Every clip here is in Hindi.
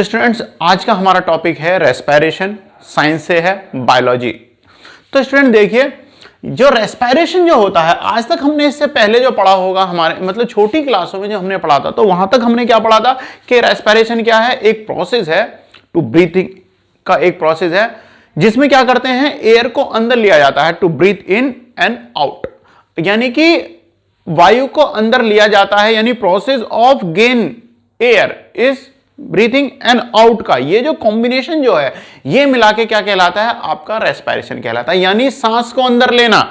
तो स्टूडेंट्स आज का हमारा टॉपिक है रेस्पिरेशन, साइंस से है बायोलॉजी। तो स्टूडेंट देखिए, जो रेस्पिरेशन जो होता है, आज तक हमने इससे पहले जो पढ़ा होगा हमारे मतलब छोटी क्लासों में जो हमने पढ़ा था, तो वहां तक हमने क्या पढ़ा था कि रेस्पिरेशन क्या है, एक प्रोसेस है टू ब्रीथिंग का, एक प्रोसेस है जिसमें क्या करते हैं, एयर को अंदर लिया जाता है to breathe in and out, यानी कि वायु को अंदर लिया जाता है, यानी process of gain air is breathing and out का ये जो कॉम्बिनेशन जो है, ये मिला के क्या कहलाता है, आपका रेस्पिरेशन कहलाता है। यानी सांस को अंदर लेना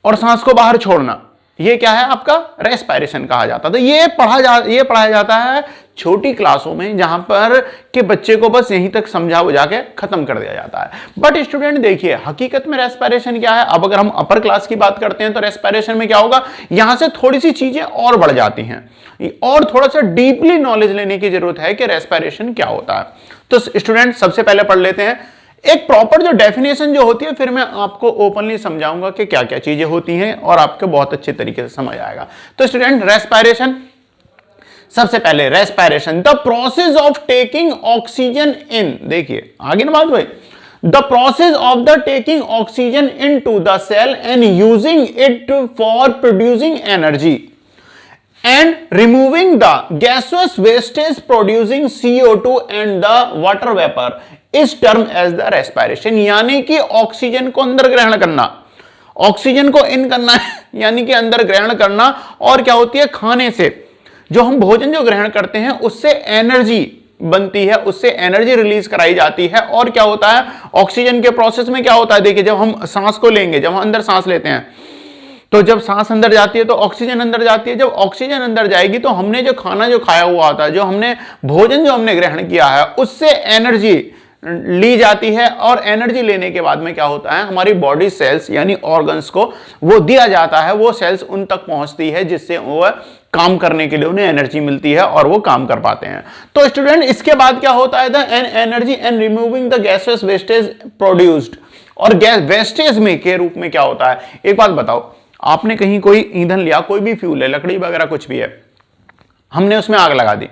और सांस को बाहर छोड़ना, ये क्या है, आपका रेस्पिरेशन कहा जाता है। तो ये पढ़ाया जाता है छोटी क्लासों में, जहां पर के बच्चे को बस यहीं तक समझा बुझा के खत्म कर दिया जाता है। बट स्टूडेंट देखिए, हकीकत में रेस्पिरेशन क्या है। अब अगर हम अपर क्लास की बात करते हैं तो रेस्पिरेशन में क्या होगा, यहां से थोड़ी सी चीजें और बढ़ जाती हैं और थोड़ा सा डीपली नॉलेज लेने की जरूरत है कि रेस्पिरेशन क्या होता है। तो स्टूडेंट सबसे पहले पढ़ लेते हैं एक प्रॉपर जो डेफिनेशन जो होती है, फिर मैं आपको ओपनली समझाऊंगा कि क्या क्या चीजें होती हैं और आपको बहुत अच्छे तरीके से समझ आएगा। तो स्टूडेंट रेस्पिरेशन, सबसे पहले respiration the process of taking oxygen in, देखिए आगे ना बात भाई, the process of the taking oxygen in to the cell and using it for producing energy and removing the gaseous wastage producing CO2 and the water vapor is termed as the respiration। यानी कि ऑक्सीजन को अंदर ग्रहण करना, ऑक्सीजन को इन करना यानी कि अंदर ग्रहण करना, और क्या होती है, खाने से जो हम भोजन जो ग्रहण करते हैं उससे एनर्जी बनती है, उससे एनर्जी रिलीज कराई जाती है। और क्या होता है ऑक्सीजन के प्रोसेस में, क्या होता है, देखिए जब हम सांस को लेंगे, जब हम अंदर सांस लेते हैं, तो जब सांस अंदर जाती है तो ऑक्सीजन अंदर जाती है। जब ऑक्सीजन अंदर जाएगी तो हमने जो खाना जो खाया हुआ होता है, जो हमने भोजन जो हमने ग्रहण किया है, उससे एनर्जी ली जाती है। और एनर्जी लेने के बाद में क्या होता है, हमारी बॉडी सेल्स यानी ऑर्गन्स को वो दिया जाता है, वो सेल्स उन तक पहुंचती है जिससे वो काम करने के लिए उन्हें एनर्जी मिलती है और वो काम कर पाते हैं। तो स्टूडेंट इसके बाद क्या होता है, the energy and removing the gases wastage produced, और गैस वेस्टेज में के रूप में क्या होता है। एक बात बताओ, आपने कहीं कोई ईंधन लिया, कोई भी फ्यूल है, लकड़ी वगैरह कुछ भी है, हमने उसमें आग लगा दी,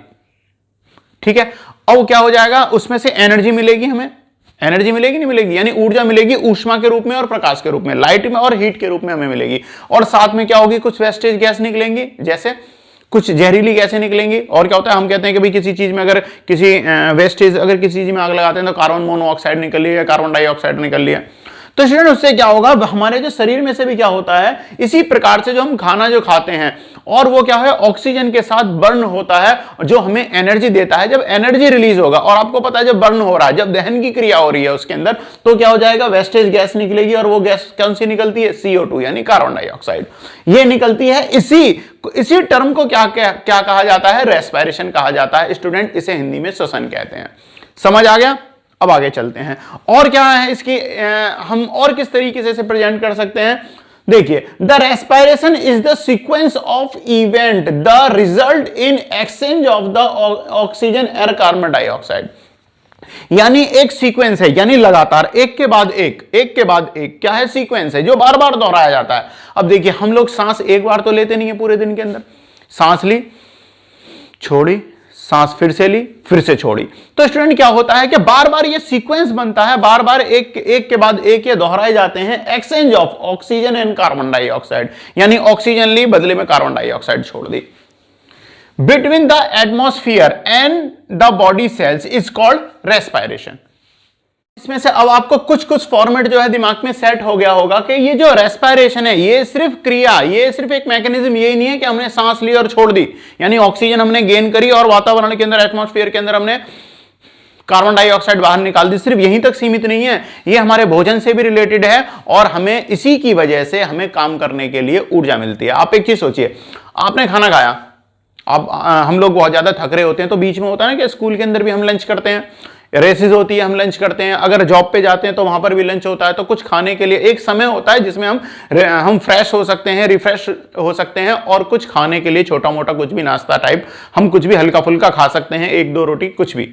ठीक है, अब क्या हो जाएगा, उसमें से एनर्जी मिलेगी, हमें एनर्जी मिलेगी नहीं मिलेगी, यानी ऊर्जा मिलेगी ऊष्मा के रूप में और प्रकाश के रूप में, लाइट में और हीट के रूप में हमें मिलेगी। और साथ में क्या होगी, कुछ वेस्टेज गैस निकलेंगी, जैसे कुछ जहरीली गैसें निकलेंगी। और क्या होता है, हम कहते हैं कि भाई किसी चीज में अगर किसी वेस्टेज अगर किसी चीज में आग लगाते हैं तो कार्बन मोनोऑक्साइड निकल लिया, कार्बन डाइऑक्साइड निकल लिया। तो स्टूडेंट उससे क्या होगा, हमारे जो शरीर में से भी क्या होता है, इसी प्रकार से जो हम खाना जो खाते हैं और वो क्या है, ऑक्सीजन के साथ बर्न होता है, जो हमें एनर्जी देता है। जब एनर्जी रिलीज होगा, और आपको पता है जब बर्न हो रहा है, जब दहन की क्रिया हो रही है उसके अंदर, तो क्या हो जाएगा, वेस्टेज गैस निकलेगी। और वो गैस कौन सी निकलती है, CO2 यानी कार्बन डाइऑक्साइड, ये निकलती है। इसी टर्म को क्या कहा जाता है, रेस्पिरेशन कहा जाता है। स्टूडेंट इसे हिंदी में श्वसन कहते हैं। समझ आ गया। अब आगे चलते हैं, और क्या है इसकी हम और किस तरीके से इसे प्रेजेंट कर सकते हैं। देखिए, the respiration is the sequence of event the result in exchange of the oxygen air carbon dioxide, यानी एक सीक्वेंस है, यानी लगातार एक के बाद एक, एक के बाद एक, क्या है, सीक्वेंस है जो बार बार दोहराया जाता है। अब देखिए, हम लोग सांस एक बार तो लेते नहीं है पूरे दिन के अंदर, सांस ली, छोड़ी, सांस फिर से ली, फिर से छोड़ी। तो स्टूडेंट क्या होता है कि बार बार ये सीक्वेंस बनता है, बार बार एक के बाद एक ये दोहराए जाते हैं। Exchange of oxygen and carbon dioxide, यानी ऑक्सीजन ली, बदले में कार्बन डाइऑक्साइड छोड़ दी, between the atmosphere and the body cells is called respiration. इसमें से अब आपको कुछ फॉर्मेट जो है दिमाग में सेट हो गया होगा कि ये जो रेस्पिरेशन है, ये सिर्फ क्रिया, ये सिर्फ एक मैकेनिज्म, ये नहीं है कि हमने सांस ली और छोड़ दी, यानी ऑक्सीजन हमने गेन करी और वातावरण के अंदर, एटमॉस्फेयर के अंदर हमने कार्बन डाइऑक्साइड बाहर निकाल दी, सिर्फ यहीं तक सीमित नहीं है। ये हमारे भोजन से भी रिलेटेड है और हमें इसी की वजह से हमें काम करने के लिए ऊर्जा मिलती है। आप एक चीज सोचिए, आपने खाना खाया, अब हम लोग बहुत ज्यादा थक रहे होते हैं, तो बीच में होता है ना कि स्कूल के अंदर भी हम लंच करते हैं, रेसेस होती है, हम लंच करते हैं, अगर जॉब पे जाते हैं तो वहां पर भी लंच होता है। तो कुछ खाने के लिए एक समय होता है जिसमें हम फ्रेश हो सकते हैं, रिफ्रेश हो सकते हैं, और कुछ खाने के लिए छोटा मोटा कुछ भी नाश्ता टाइप हम कुछ भी हल्का फुल्का खा सकते हैं, एक दो रोटी कुछ भी।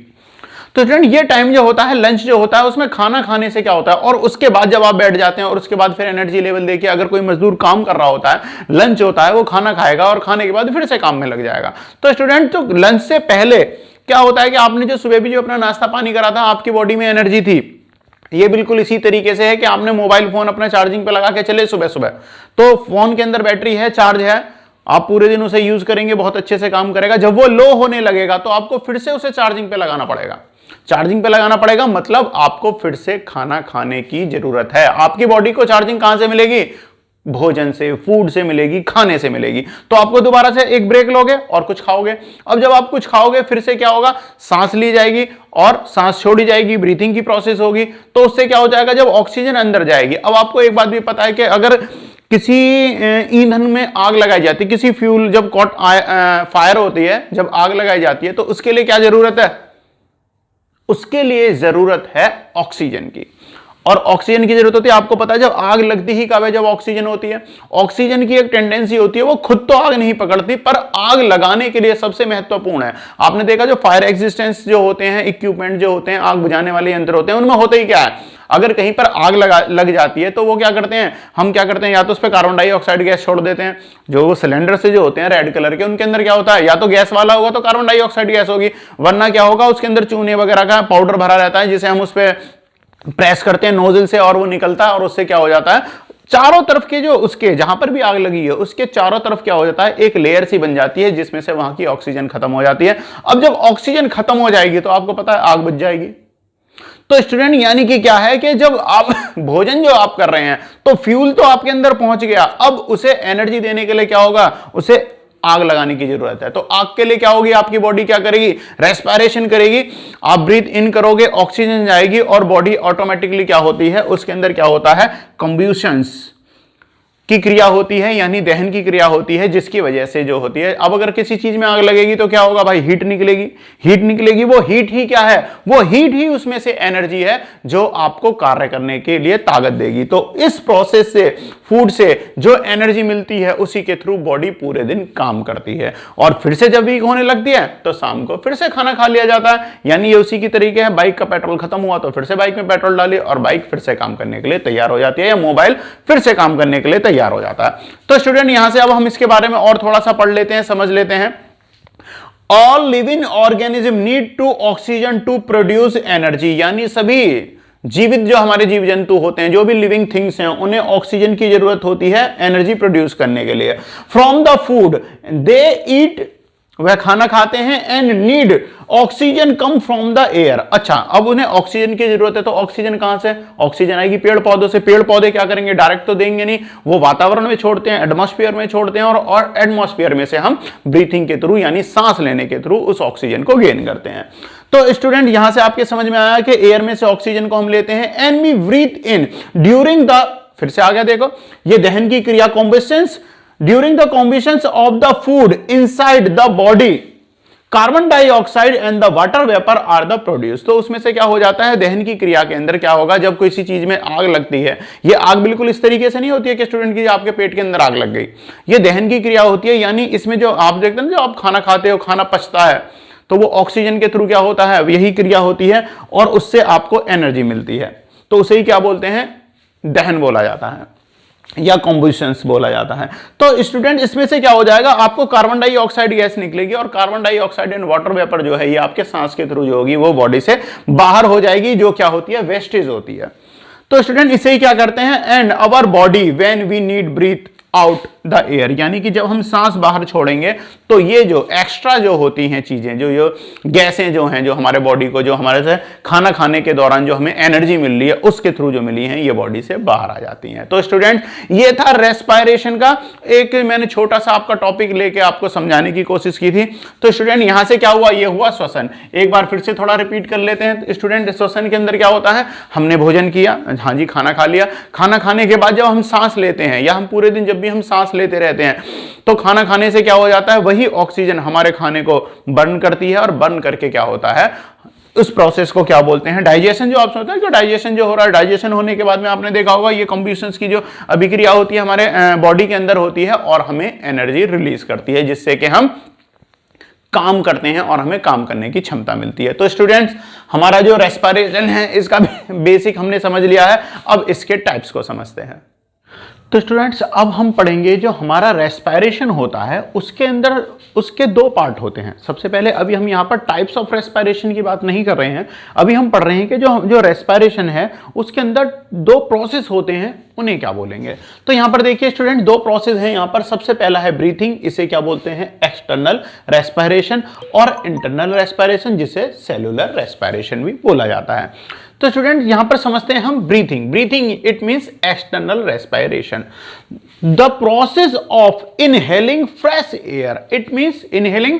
तो स्टूडेंट ये टाइम जो होता है, लंच जो होता है, उसमें खाना खाने से क्या होता है, और उसके बाद जब आप बैठ जाते हैं और उसके बाद फिर एनर्जी लेवल देखिए, अगर कोई मजदूर काम कर रहा होता है, लंच होता है, वो खाना खाएगा और खाने के बाद फिर से काम में लग जाएगा। तो स्टूडेंट तो लंच से पहले क्या होता है कि आपने जो सुबह भी जो अपना नाश्ता पानी करा था, आपकी बॉडी में एनर्जी थी। ये बिल्कुल इसी तरीके से है कि आपने मोबाइल फोन अपना चार्जिंग पे लगा के चले सुबह सुबह, तो फोन के अंदर बैटरी है, चार्ज है, आप पूरे दिन उसे यूज करेंगे, बहुत अच्छे से काम करेगा। जब वो लो होने लगेगा तो आपको फिर से उसे चार्जिंग पे लगाना पड़ेगा। चार्जिंग पे लगाना पड़ेगा मतलब आपको फिर से खाना खाने की जरूरत है। आपकी बॉडी को चार्जिंग कहां से मिलेगी? भोजन से, फूड से मिलेगी, खाने से मिलेगी। तो आपको दोबारा से एक ब्रेक लोगे और कुछ खाओगे। अब जब आप कुछ खाओगे फिर से क्या होगा? सांस ली जाएगी और सांस छोड़ी जाएगी, ब्रीथिंग की प्रोसेस होगी। तो उससे क्या हो जाएगा? जब ऑक्सीजन अंदर जाएगी। अब आपको एक बात भी पता है कि अगर किसी ईंधन में आग लगाई जाती है, किसी फ्यूल जब फायर होती है, जब आग लगाई जाती है, तो उसके लिए क्या जरूरत है? उसके लिए जरूरत है ऑक्सीजन की। और ऑक्सीजन की जरूरत होती है, आपको पता है जब आग लगती ही कब है? जब ऑक्सीजन होती है। ऑक्सीजन की एक टेंडेंसी होती है, वो खुद तो आग नहीं पकड़ती, पर आग लगाने के लिए सबसे महत्वपूर्ण है। आपने देखा जो फायर एक्सिस्टेंस जो होते हैं, इक्विपमेंट जो होते हैं, आग बुझाने वाले यंत्र होते हैं, उनमें होता ही क्या है? अगर कहीं पर आग लग जाती है तो वो क्या करते हैं? हम क्या करते हैं? या तो उस पर कार्बन डाइऑक्साइड गैस छोड़ देते हैं। जो वो सिलेंडर से जो होते हैं रेड कलर के, उनके अंदर क्या होता है? या तो गैस वाला होगा तो कार्बन डाइऑक्साइड गैस होगी, वरना क्या होगा? उसके अंदर चूने वगैरह का पाउडर भरा रहता है, जिसे हम उस पर प्रेस करते हैं नोजल से और वो निकलता है, और उससे क्या हो जाता है? चारों तरफ के जो उसके जहां पर भी आग लगी है उसके चारों तरफ क्या हो जाता है? एक लेयर सी बन जाती है, जिसमें से वहां की ऑक्सीजन खत्म हो जाती है। अब जब ऑक्सीजन खत्म हो जाएगी तो आपको पता है आग बुझ जाएगी। तो स्टूडेंट यानी कि क्या है कि जब आप भोजन जो आप कर रहे हैं तो फ्यूल तो आपके अंदर पहुंच गया, अब उसे एनर्जी देने के लिए क्या होगा? उसे आग लगाने की जरूरत है। तो आग के लिए क्या होगी? आपकी बॉडी क्या करेगी? रेस्पिरेशन करेगी। आप ब्रीथ इन करोगे, ऑक्सीजन जाएगी और बॉडी ऑटोमेटिकली क्या होती है? उसके अंदर क्या होता है? कंब्यूशंस की क्रिया होती है, यानी दहन की क्रिया होती है, जिसकी वजह से जो होती है। अब अगर किसी चीज में आग लगेगी तो क्या होगा भाई? हीट निकलेगी। हीट निकलेगी, वो हीट ही क्या है? वो हीट ही उसमें से एनर्जी है जो आपको कार्य करने के लिए ताकत देगी। तो इस प्रोसेस से, फूड से जो एनर्जी मिलती है, उसी के थ्रू बॉडी पूरे दिन काम करती है। और फिर से जब वीक होने लगती है तो शाम को फिर से खाना खा लिया जाता है। यानी ये उसी की तरीके है, बाइक का पेट्रोल खत्म हुआ तो फिर से बाइक में पेट्रोल डालिए और बाइक फिर से काम करने के लिए तैयार हो जाती है, या मोबाइल फिर से काम करने के लिए तैयार हो जाता है। तो स्टूडेंट यहां से अब हम इसके बारे में और थोड़ा सा पढ़ लेते हैं, समझ लेते हैं। All living organism need to oxygen to produce energy, यानी सभी जीवित जो हमारे जीव जंतु होते हैं, जो भी लिविंग थिंग्स हैं, उन्हें ऑक्सीजन की जरूरत होती है एनर्जी प्रोड्यूस करने के लिए। फ्रॉम द फूड दे ईट, वह खाना खाते हैं, and need oxygen come from the air. अच्छा, अब उन्हें ऑक्सीजन की जरूरत है, तो ऑक्सीजन कहां से? ऑक्सीजन आएगी पेड़ पौधों से। पेड़ पौधे क्या करेंगे? डायरेक्ट तो देंगे नहीं, वो वातावरण में छोड़ते हैं, एटमॉस्फेयर में छोड़ते हैं, और एटमॉस्फेयर में से हम ब्रीथिंग के थ्रू, यानी सांस लेने के थ्रू उस ऑक्सीजन को गेन करते हैं। तो स्टूडेंट यहां से आपके समझ में आया कि एयर में से ऑक्सीजन को हम लेते हैं, and we breathe in during the, फिर से आ गया देखो, ये दहन की क्रिया, combustion, during the combustion of the food inside the body, carbon dioxide and the water vapour are the produce. तो उसमें से क्या हो जाता है? दहन की क्रिया के अंदर क्या होगा? जब किसी चीज में आग लगती है, ये आग बिल्कुल इस तरीके से नहीं होती है कि स्टूडेंट की आपके पेट के अंदर आग लग गई, ये दहन की क्रिया होती है। यानी इसमें जो आप देखते हैं, जो आप खाना खाते हो, खाना पचता है, तो वो ऑक्सीजन के थ्रू क्या होता है? यही क्रिया होती है, और उससे आपको एनर्जी मिलती है। तो उसे ही क्या बोलते हैं? दहन बोला जाता है, या कॉम्बस्टेंस बोला जाता है। तो स्टूडेंट इसमें से क्या हो जाएगा? आपको कार्बन डाइऑक्साइड गैस निकलेगी, और carbon dioxide and water vapour जो है, ये आपके सांस के थ्रू जो होगी वो बॉडी से बाहर हो जाएगी, जो क्या होती है? वेस्टेज होती है। तो स्टूडेंट इसे ही क्या करते हैं? And our body when we need breathe out the air, यानी कि जब हम सांस बाहर छोड़ेंगे तो ये जो एक्स्ट्रा जो होती हैं चीजें, जो गैसें जो हैं, जो हमारे बॉडी को, जो हमारे से खाना खाने के दौरान जो हमें एनर्जी मिल रही है, उसके थ्रू जो मिली हैं, ये बॉडी से बाहर आ जाती हैं। तो स्टूडेंट ये था रेस्पिरेशन का एक मैंने छोटा सा आपका टॉपिक लेके आपको समझाने की कोशिश की थी। तो स्टूडेंट यहां से क्या हुआ? ये हुआ श्वसन। एक बार फिर से थोड़ा रिपीट कर लेते हैं। स्टूडेंट श्वसन के अंदर क्या होता है? हमने भोजन किया, हाँ जी, खाना खा लिया, खाना खाने के बाद जब हम सांस लेते हैं, या हम पूरे दिन जब भी हम सांस लेते रहते हैं, तो खाना खाने से क्या हो जाता है? वही ऑक्सीजन हमारे खाने को बर्न करती है, और बर्न करके क्या होता है? उस प्रोसेस को क्या बोलते हैं? डाइजेशन। जो आप सोचते हैं कि डाइजेशन जो हो रहा है, डाइजेशन होने के बाद में आपने देखा होगा ये कंबस्शन की जो अभिक्रिया होती है हमारे बॉडी के अंदर होती है, और हमें एनर्जी रिलीज करती है, जिससे कि हम काम करते हैं और हमें काम करने की क्षमता मिलती है। तो स्टूडेंट्स हमारा जो रेस्पिरेशन है, इसका बेसिक हमने समझ लिया है। अब इसके टाइप्स को समझते हैं। तो स्टूडेंट्स अब हम पढ़ेंगे जो हमारा रेस्पिरेशन होता है उसके अंदर उसके दो पार्ट होते हैं। सबसे पहले अभी हम यहाँ पर टाइप्स ऑफ रेस्पिरेशन की बात नहीं कर रहे हैं, अभी हम पढ़ रहे हैं कि जो रेस्पिरेशन है उसके अंदर दो प्रोसेस होते हैं, उन्हें क्या बोलेंगे। तो यहाँ पर देखिए स्टूडेंट, दो प्रोसेस हैं यहाँ पर। सबसे पहला है ब्रीथिंग, इसे क्या बोलते हैं एक्सटर्नल रेस्पिरेशन, और इंटरनल रेस्पिरेशन जिसे सेलुलर रेस्पिरेशन भी बोला जाता है। तो स्टूडेंट यहां पर समझते हैं हम breathing. Breathing it means external respiration, the process of inhaling fresh air. It means inhaling,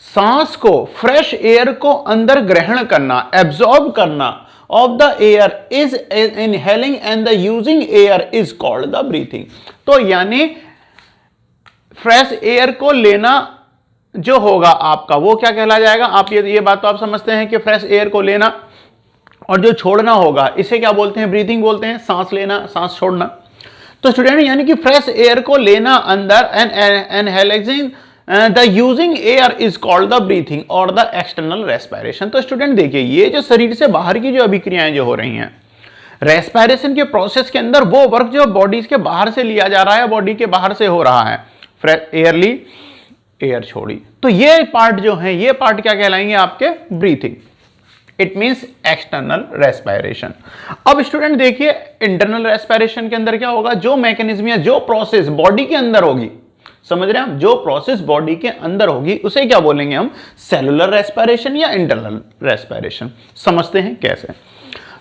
सांस को, फ्रेश एयर को अंदर ग्रहण करना, एब्जॉर्ब करना of the air is inhaling and the using air is called the breathing. तो यानी फ्रेश एयर को लेना जो होगा आपका वो क्या कहला जाएगा। आप ये बात तो आप समझते हैं कि फ्रेश एयर को लेना और जो छोड़ना होगा इसे क्या बोलते हैं, ब्रीथिंग बोलते हैं, सांस लेना सांस छोड़ना। तो स्टूडेंट यानी कि फ्रेश एयर को लेना अंदर and inhaling the using air is called the breathing और द एक्सटर्नल रेस्पिरेशन। तो स्टूडेंट देखिए, ये जो शरीर से बाहर की जो अभिक्रियाएं जो हो रही हैं रेस्पिरेशन के प्रोसेस के अंदर, वो वर्क जो बॉडी के बाहर से लिया जा रहा है, बॉडी के बाहर से हो रहा है, फ्रेश एयर ली एयर छोड़ी, तो ये पार्ट जो है ये पार्ट क्या कहलाएंगे आपके breathing. It means external respiration. अब स्टूडेंट देखिए इंटरनल रेस्पिरेशन के अंदर क्या होगा, जो मैकेनिज्म या जो प्रोसेस बॉडी के अंदर होगी, समझ रहे हैं आप, जो प्रोसेस बॉडी के अंदर होगी उसे क्या बोलेंगे हम, सेलुलर रेस्पिरेशन या इंटरनल रेस्पिरेशन। समझते हैं कैसे।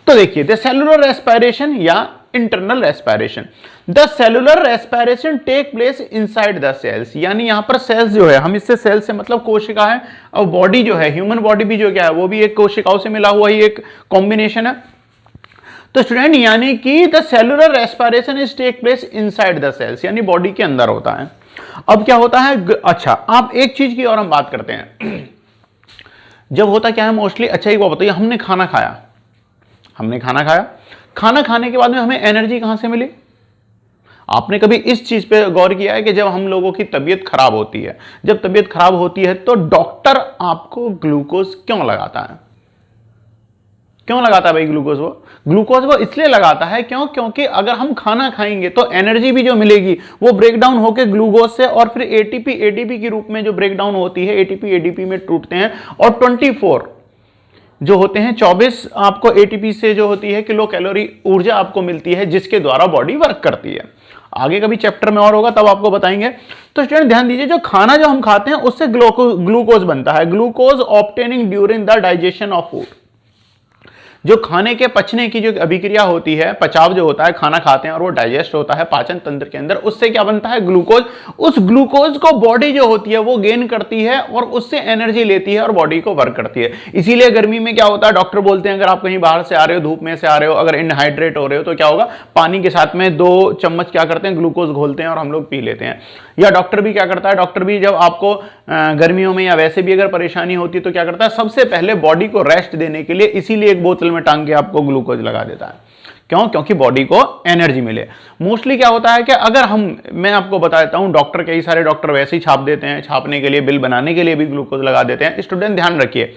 तो देखिए द सेलुलर रेस्पिरेशन या internal respiration, the cellular respiration take place inside the cells. यानी यहां पर सेल्स जो है, हम इससे सेल्स से मतलब कोशिका है, और बॉडी जो है ह्यूमन बॉडी भी जो क्या है वो भी एक कोशिकाओं से मिला हुआ ही एक कॉम्बिनेशन है। तो स्टूडेंट यानी कि the cellular respiration is take place inside the cells, यानी बॉडी के अंदर होता है। अब क्या होता है, अच्छा आप एक चीज की और हम बात करते हैं, जब होता क्या है मोस्टली, अच्छा एक बात बताइए, हमने खाना खाया, खाना खाने के बाद में हमें एनर्जी कहां से मिली। आपने कभी इस चीज पे गौर किया है कि जब हम लोगों की तबीयत खराब होती है, जब तबीयत खराब होती है तो डॉक्टर आपको ग्लूकोज क्यों लगाता है, क्यों लगाता है भाई ग्लूकोज वो इसलिए लगाता है क्योंकि अगर हम खाना खाएंगे तो एनर्जी भी जो मिलेगी वो ब्रेक डाउन होकर ग्लूकोज से और फिर एटीपी के रूप में जो ब्रेक डाउन होती है, एटीपी में टूटते हैं, और 24 जो होते हैं 24 आपको एटीपी से जो होती है किलो कैलोरी ऊर्जा आपको मिलती है, जिसके द्वारा बॉडी वर्क करती है। आगे कभी चैप्टर में और होगा तब आपको बताएंगे। तो स्टूडेंट ध्यान दीजिए, जो खाना जो हम खाते हैं उससे ग्लूकोज बनता है, glucose obtaining during the digestion of food. जो खाने के पचने की जो अभिक्रिया होती है, पचाव जो होता है, खाना खाते हैं और वो डाइजेस्ट होता है पाचन तंत्र के अंदर, उससे क्या बनता है ग्लूकोज। उस ग्लूकोज को बॉडी जो होती है वो गेन करती है और उससे एनर्जी लेती है और बॉडी को वर्क करती है। इसीलिए गर्मी में क्या होता है, डॉक्टर बोलते हैं अगर आप कहीं बाहर से आ रहे हो, धूप में से आ रहे हो, अगर इनहाइड्रेट हो रहे हो तो क्या होगा, पानी के साथ में 2 चम्मच क्या करते हैं ग्लूकोज घोलते हैं और हम लोग पी लेते हैं। या डॉक्टर भी क्या करता है, डॉक्टर भी जब आपको गर्मियों में या वैसे भी अगर परेशानी होती है तो क्या करता है, सबसे पहले बॉडी को रेस्ट देने के लिए इसीलिए एक बोतल में टांग के आपको ग्लूकोज लगा देता है। क्यों, क्योंकि बॉडी को एनर्जी मिले। मोस्टली क्या होता है कि अगर मैं आपको बता देता हूं, डॉक्टर, कई सारे डॉक्टर वैसे ही छाप देते हैं, छापने के लिए, बिल बनाने के लिए भी ग्लूकोज लगा देते हैं। स्टूडेंट ध्यान रखिए,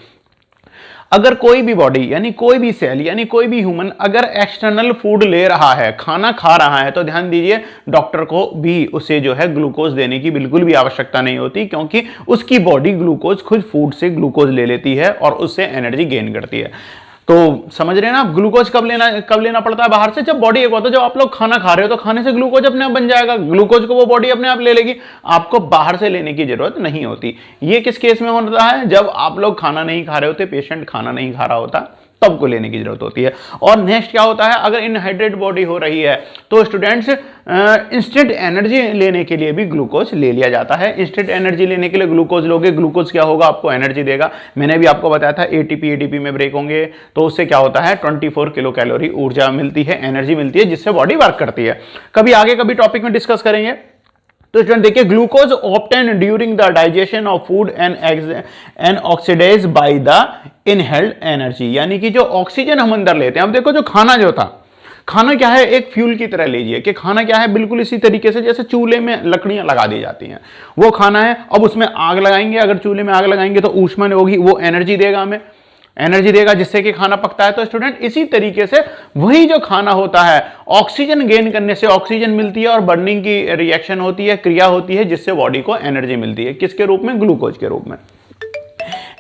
अगर कोई भी बॉडी यानी कोई भी सेल यानी कोई भी ह्यूमन अगर एक्सटर्नल फूड ले रहा है, खाना खा रहा है, तो ध्यान दीजिए डॉक्टर को भी उसे जो है ग्लूकोज देने की बिल्कुल भी आवश्यकता नहीं होती, क्योंकि उसकी बॉडी ग्लूकोज खुद फूड से ग्लूकोज ले लेती है और उससे एनर्जी गेन करती है। तो समझ रहे हैं ना आप, ग्लूकोज कब लेना पड़ता है बाहर से, जब बॉडी एक होता है, जब आप लोग खाना खा रहे हो तो खाने से ग्लूकोज अपने आप बन जाएगा, ग्लूकोज को वो बॉडी अपने आप ले लेगी, आपको बाहर से लेने की जरूरत नहीं होती। ये किस केस में होता है, जब आप लोग खाना नहीं खा रहे होते, पेशेंट खाना नहीं खा रहा होता, तब को लेने की जरूरत होती है। और नेक्स्ट क्या होता है, अगर इनहाइड्रेट बॉडी हो रही है तो स्टूडेंट्स इंस्टेंट एनर्जी लेने के लिए भी ग्लूकोज ले लिया जाता है। इंस्टेंट एनर्जी लेने के लिए ग्लूकोज लोगे, ग्लूकोज क्या होगा, आपको एनर्जी देगा। मैंने भी आपको बताया था एटीपी में ब्रेक होंगे तो उससे क्या होता है 24 किलो कैलोरी ऊर्जा मिलती है, एनर्जी मिलती है, जिससे बॉडी वर्क करती है। कभी आगे कभी टॉपिक में डिस्कस करेंगे। तो स्टूडेंट देखिए, glucose obtain during the digestion of food and oxidise by the inhaled energy, यानी कि जो ऑक्सीजन हम अंदर लेते हैं। अब देखो, जो खाना जो था, खाना क्या है, एक फ्यूल की तरह लीजिए कि खाना क्या है, बिल्कुल इसी तरीके से जैसे चूल्हे में लकड़ियां लगा दी जाती हैं, वो खाना है। अब उसमें आग लगाएंगे, अगर चूल्हे में आग लगाएंगे तो ऊष्मा होगी, वो एनर्जी देगा हमें। एनर्जी देगा जिससे कि खाना पकता है। तो स्टूडेंट इसी तरीके से वही जो खाना होता है, ऑक्सीजन गेन करने से ऑक्सीजन मिलती है और बर्निंग की रिएक्शन होती है, क्रिया होती है, जिससे बॉडी को एनर्जी मिलती है। किसके रूप में? ग्लूकोज के रूप में।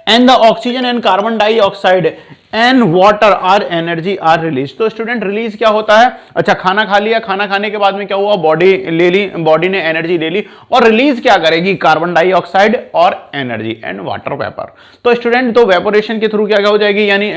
And the oxygen and carbon dioxide and water are energy are release. तो स्टूडेंट रिलीज क्या होता है? अच्छा, खाना खा लिया, खाना खाने के बाद में क्या हुआ? बॉडी ले ली, बॉडी ने एनर्जी ले ली और रिलीज क्या करेगी? कार्बन डाइऑक्साइड और एनर्जी एंड वाटर वेपर। तो स्टूडेंट तो वेपोरेशन के थ्रू क्या हो जाएगी, यानी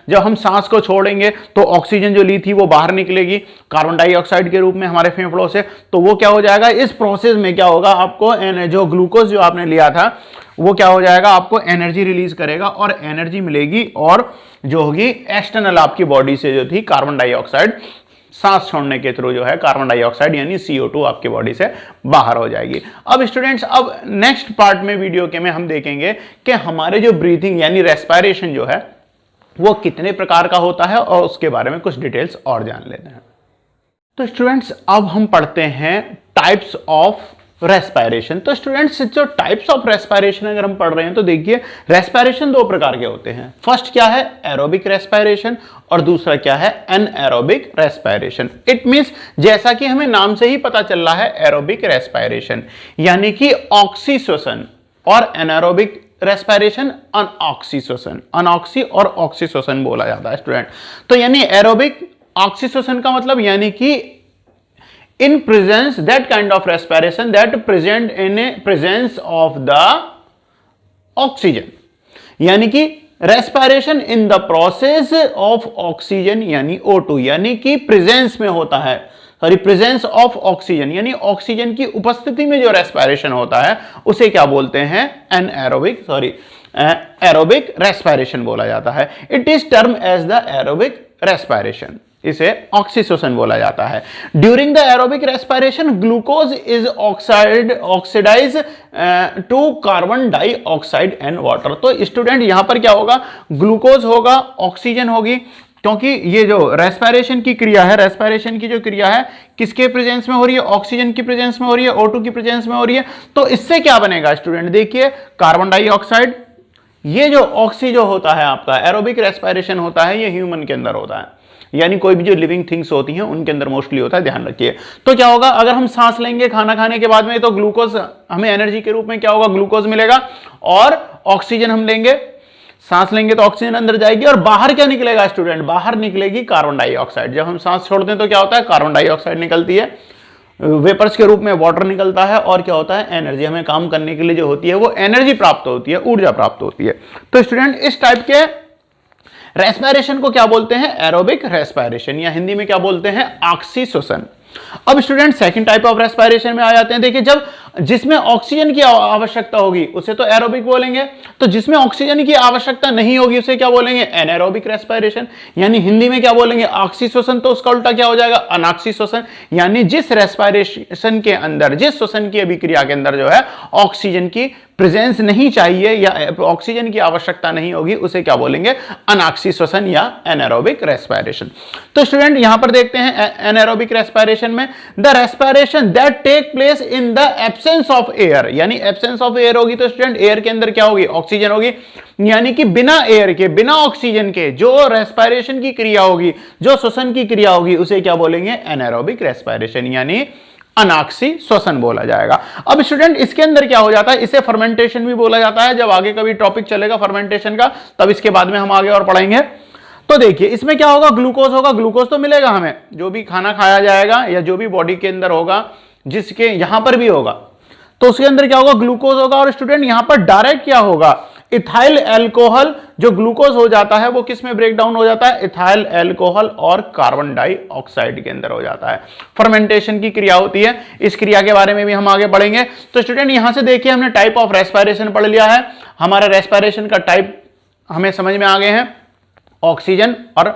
जब हम सांस को छोड़ेंगे तो ऑक्सीजन जो ली थी वो बाहर निकलेगी कार्बन डाइऑक्साइड के रूप में हमारे फेफड़ों से। तो वो क्या हो जाएगा? इस प्रोसेस में क्या होगा? आपको जो ग्लूकोज जो आपने लिया था वो क्या हो जाएगा? आपको एनर्जी रिलीज करेगा और एनर्जी मिलेगी और जो होगी एक्सटर्नल आपकी बॉडी से जो थी कार्बन डाइऑक्साइड सांस छोड़ने के थ्रू जो है कार्बन डाइऑक्साइड यानी CO2 आपकी बॉडी से बाहर हो जाएगी। अब स्टूडेंट्स, अब नेक्स्ट पार्ट में वीडियो के में हम देखेंगे कि हमारे जो ब्रीथिंग यानी रेस्पिरेशन जो है वो कितने प्रकार का होता है और उसके बारे में कुछ डिटेल्स और जान लेते हैं। तो स्टूडेंट्स अब हम पढ़ते हैं टाइप्स ऑफ रेस्पिरेशन। तो स्टूडेंट्स जो टाइप्स ऑफ रेस्पिरेशन अगर हम पढ़ रहे हैं तो देखिए रेस्पिरेशन दो प्रकार के होते हैं। फर्स्ट क्या है? एरोबिक रेस्पिरेशन और दूसरा क्या है? Anaerobic respiration. इट मींस जैसा कि हमें नाम से ही पता चल रहा है एरोबिक रेस्पिरेशन यानी कि ऑक्सीश्वसन और एनारोबिक रेस्पिरेशन अनऑक्सीश्वसन, अनऑक्सी और ऑक्सीश्वसन बोला जाता है स्टूडेंट। तो यानी एरोबिक ऑक्सीश्वसन का मतलब यानी कि in presence that kind of respiration that present in a presence of the oxygen, यानी कि respiration in the process of oxygen यानी O2 यानी कि प्रेजेंस में होता है, सॉरी प्रेजेंस ऑफ ऑक्सीजन यानी ऑक्सीजन की उपस्थिति में जो रेस्पिरेशन होता है उसे क्या बोलते हैं? एनएरोबिक एरोबिक रेस्पिरेशन बोला जाता है। It is term as the aerobic respiration, इसे ऑक्सीश्वसन बोला जाता है। During the aerobic respiration glucose is oxidise to carbon dioxide and water. तो स्टूडेंट यहां पर क्या होगा? ग्लूकोज होगा, ऑक्सीजन होगी, क्योंकि ये जो रेस्पिरेशन की क्रिया है, रेस्पिरेशन की जो क्रिया है किसके प्रेजेंस में हो रही है? ऑक्सीजन की प्रेजेंस में हो रही है, O2 की प्रेजेंस में हो रही है। तो इससे क्या बनेगा स्टूडेंट? देखिए कार्बन डाइऑक्साइड, ये जो ऑक्सी जो होता है आपका एरोबिक रेस्पिरेशन होता है ये ह्यूमन के अंदर होता है, यानी कोई भी जो लिविंग थिंग्स होती हैं उनके अंदर मोस्टली होता है, ध्यान रखिए। तो क्या होगा? अगर हम सांस लेंगे खाना खाने के बाद में तो ग्लूकोज हमें एनर्जी के रूप में क्या होगा? ग्लूकोज मिलेगा और ऑक्सीजन हम लेंगे, सांस लेंगे तो ऑक्सीजन अंदर जाएगी और बाहर क्या निकलेगा स्टूडेंट? बाहर निकलेगी कार्बन डाइऑक्साइड। जब हम सांस छोड़ते हैं तो क्या होता है? कार्बन डाइऑक्साइड निकलती है, वेपर्स के रूप में वाटर निकलता है और क्या होता है? एनर्जी हमें काम करने के लिए जो होती है वो एनर्जी प्राप्त होती है, ऊर्जा प्राप्त होती है। तो स्टूडेंट इस टाइप के रेस्पिरेशन को क्या बोलते हैं? एरोबिक रेस्पिरेशन या हिंदी में क्या बोलते हैं? ऑक्सीश्वसन। अब student second type of respiration में आ जाते हैं। देखिए जब जिसमें ऑक्सीजन की आवश्यकता होगी उसे तो एरोबिक बोलेंगे, तो जिसमें ऑक्सीजन की आवश्यकता नहीं होगी उसे क्या बोलेंगे? एनारोबिक रेस्पिरेशन, यानी हिंदी में क्या बोलेंगे? ऑक्सीश्वसन। तो उसका उल्टा क्या हो जाएगा? अनऑक्सीश्वसन, यानी जिस रेस्पिरेशन के अंदर, जिस श्वसन की अभिक्रिया के अंदर जो है ऑक्सीजन की प्रेजेंस नहीं चाहिए या ऑक्सीजन की आवश्यकता नहीं होगी उसे क्या बोलेंगे? अनऑक्सीश्वसन या एनारोबिक रेस्पिरेशन। तो स्टूडेंट यहां पर देखते हैं एनारोबिक रेस्पिरेशन में the respiration that take place in the absence of air, यानी एब्सेंस ऑफ एयर होगी तो स्टूडेंट एयर के अंदर क्या होगी? ऑक्सीजन होगी, यानी कि बिना एयर के, बिना ऑक्सीजन के जो रेस्पिरेशन की क्रिया होगी, जो श्वसन की क्रिया होगी उसे क्या बोलेंगे? एनारोबिक रेस्पिरेशन यानी अनऑक्सीश्वसन बोला जाएगा। अब स्टूडेंट इसके अंदर क्या हो जाता है? इसे फर्मेंटेशन भी बोला जाता है। जब आगे कभी टॉपिक चलेगा फर्मेंटेशन का तब इसके बाद में हम आगे और पढ़ेंगे। तो देखिए इसमें क्या होगा? ग्लूकोज होगा, ग्लूकोज तो मिलेगा हमें, जो भी खाना खाया जाएगा या जो भी बॉडी के अंदर होगा, जिसके यहां पर भी होगा तो उसके अंदर क्या होगा? ग्लूकोज होगा। और स्टूडेंट यहां पर डायरेक्ट क्या होगा? इथाइल एल्कोहल जो ग्लूकोज हो जाता है वो किस में ब्रेक डाउन हो जाता है? इथाइल एल्कोहल और कार्बन डाइऑक्साइड के अंदर हो जाता है। फर्मेंटेशन की क्रिया होती है, इस क्रिया के बारे में भी हम आगे पढ़ेंगे। तो स्टूडेंट यहां से देखिए हमने टाइप ऑफ रेस्पिरेशन पढ़ लिया है, हमारा रेस्पिरेशन का टाइप हमें समझ में आ गए हैं, ऑक्सीजन और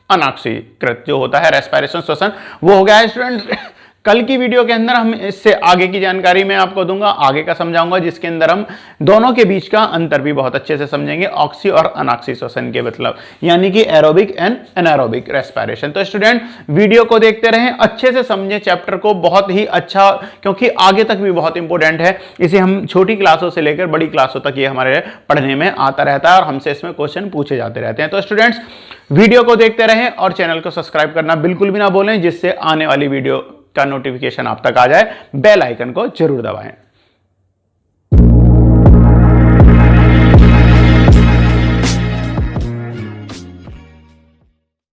अनऑक्सीकृत जो होता है रेस्पिरेशन श्वसन वो हो गया है स्टूडेंट। कल की वीडियो के अंदर हम इससे आगे की जानकारी मैं आपको दूंगा, आगे का समझाऊंगा, जिसके अंदर हम दोनों के बीच का अंतर भी बहुत अच्छे से समझेंगे, ऑक्सी और अनऑक्सी श्वसन के मतलब, यानी कि एरोबिक एंड एनारोबिक रेस्पिरेशन। तो स्टूडेंट वीडियो को देखते रहें, अच्छे से समझें चैप्टर को, बहुत ही अच्छा, क्योंकि आगे तक भी बहुत इंपॉर्टेंट है। इसे हम छोटी क्लासों से लेकर बड़ी क्लासों तक ये हमारे पढ़ने में आता रहता है और हमसे इसमें क्वेश्चन पूछे जाते रहते हैं। तो स्टूडेंट्स वीडियो को देखते रहें और चैनल को सब्सक्राइब करना बिल्कुल भी ना भूलें, जिससे आने वाली वीडियो का नोटिफिकेशन आप तक आ जाए। बेल आइकन को जरूर दबाएं।